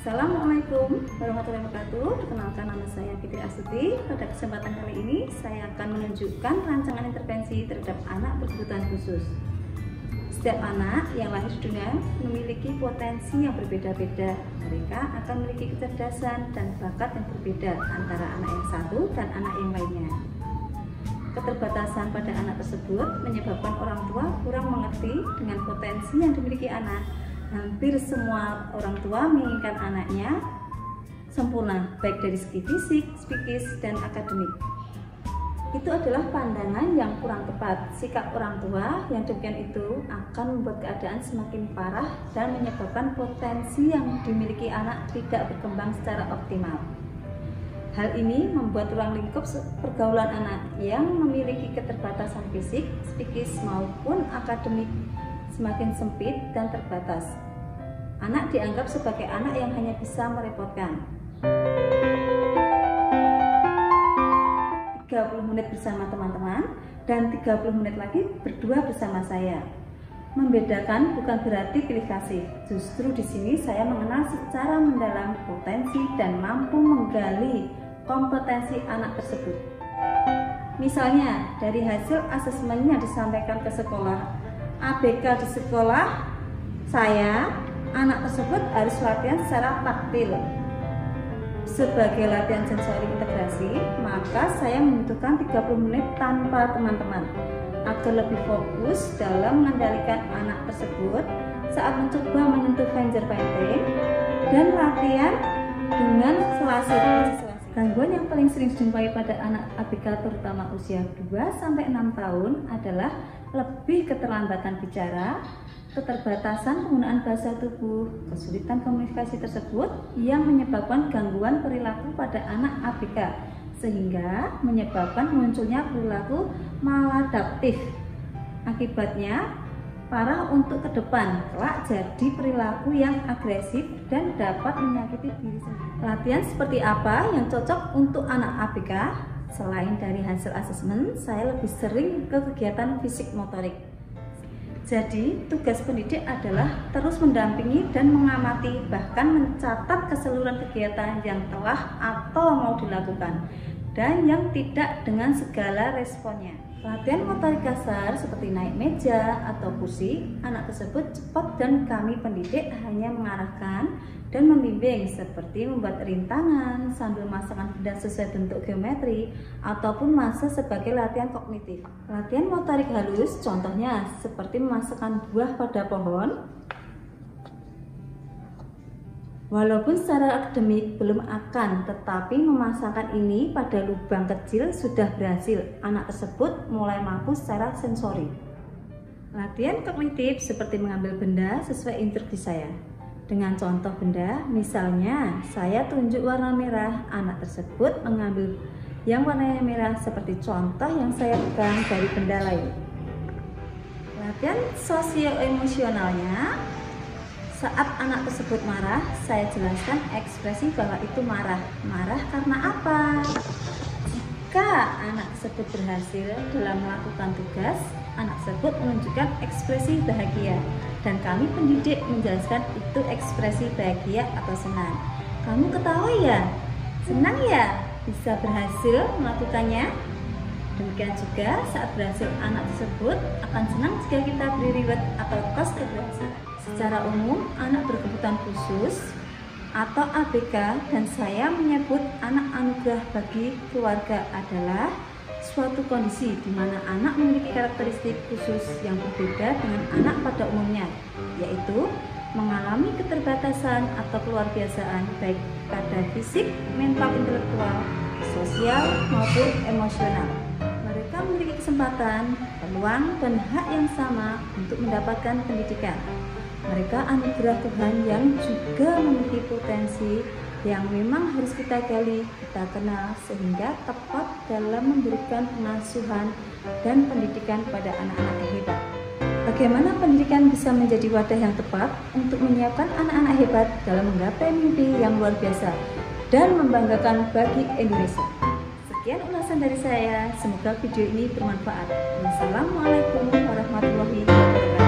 Assalamualaikum warahmatullahi wabarakatuh. Perkenalkan, nama saya Fitri Astuti. Pada kesempatan kali ini saya akan menunjukkan rancangan intervensi terhadap anak berkebutuhan khusus. Setiap anak yang lahir di dunia memiliki potensi yang berbeda-beda. Mereka akan memiliki kecerdasan dan bakat yang berbeda antara anak yang satu dan anak yang lainnya. Keterbatasan pada anak tersebut menyebabkan orang tua kurang mengerti dengan potensi yang dimiliki anak. Hampir semua orang tua menginginkan anaknya sempurna, baik dari segi fisik, psikis, dan akademik. Itu adalah pandangan yang kurang tepat. Sikap orang tua yang demikian itu akan membuat keadaan semakin parah dan menyebabkan potensi yang dimiliki anak tidak berkembang secara optimal. Hal ini membuat ruang lingkup pergaulan anak yang memiliki keterbatasan fisik, psikis, maupun akademik semakin sempit dan terbatas. Anak dianggap sebagai anak yang hanya bisa merepotkan. 30 menit bersama teman-teman dan 30 menit lagi berdua bersama saya. Membedakan bukan berarti pilih kasih. Justru di sini saya mengenal secara mendalam potensi dan mampu menggali kompetensi anak tersebut. Misalnya, dari hasil asesmen yang disampaikan ke sekolah, ABK di sekolah saya, anak tersebut harus latihan secara taktil. Sebagai latihan sensori integrasi, maka saya membutuhkan 30 menit tanpa teman-teman agar lebih fokus dalam mengendalikan anak tersebut saat mencoba menyentuh finger painting dan latihan dengan selasih. Gangguan yang paling sering dijumpai pada anak ABK terutama usia 2-6 tahun adalah lebih keterlambatan bicara, keterbatasan penggunaan bahasa tubuh, kesulitan komunikasi tersebut yang menyebabkan gangguan perilaku pada anak ABK sehingga menyebabkan munculnya perilaku maladaptif. Akibatnya parah untuk ke depan, kelak jadi perilaku yang agresif dan dapat menyakiti diri sendiri. Latihan seperti apa yang cocok untuk anak ABK? Selain dari hasil asesmen, saya lebih sering ke kegiatan fisik motorik. Jadi, tugas pendidik adalah terus mendampingi dan mengamati, bahkan mencatat keseluruhan kegiatan yang telah atau mau dilakukan dan yang tidak dengan segala responnya. Latihan motorik kasar seperti naik meja atau kursi, anak tersebut cepat dan kami pendidik hanya mengarahkan dan membimbing seperti membuat rintangan sambil memasangkan benda sesuai bentuk geometri ataupun masa sebagai latihan kognitif. Latihan motorik halus contohnya seperti memasukkan buah pada pohon. Walaupun secara akademik belum akan, tetapi memasangkan ini pada lubang kecil sudah berhasil. Anak tersebut mulai mampu secara sensori. Latihan kognitif seperti mengambil benda sesuai instruksi saya. Dengan contoh benda, misalnya saya tunjuk warna merah, anak tersebut mengambil yang warnanya merah seperti contoh yang saya pegang dari benda lain. Latihan sosio-emosionalnya, saat anak tersebut marah, saya jelaskan ekspresi bahwa itu marah. Marah karena apa? Jika anak tersebut berhasil dalam melakukan tugas, anak tersebut menunjukkan ekspresi bahagia. Dan kami pendidik menjelaskan itu ekspresi bahagia atau senang. Kamu ketawa ya? Senang ya? Bisa berhasil melakukannya? Demikian juga saat berhasil anak tersebut akan senang jika kita beri reward atau tos keberhasilan. Secara umum, anak berkebutuhan khusus atau ABK dan saya menyebut anak anugerah bagi keluarga adalah suatu kondisi di mana anak memiliki karakteristik khusus yang berbeda dengan anak pada umumnya, yaitu mengalami keterbatasan atau keluarbiasaan baik pada fisik, mental, intelektual, sosial maupun emosional. Mereka memiliki kesempatan, peluang, dan hak yang sama untuk mendapatkan pendidikan. Mereka anugerah Tuhan yang juga memiliki potensi yang memang harus kita gali, kita kenal sehingga tepat dalam memberikan pengasuhan dan pendidikan pada anak-anak yang hebat. Bagaimana pendidikan bisa menjadi wadah yang tepat untuk menyiapkan anak-anak hebat dalam menggapai mimpi yang luar biasa dan membanggakan bagi Indonesia. Sekian ulasan dari saya, semoga video ini bermanfaat. Wassalamualaikum warahmatullahi wabarakatuh.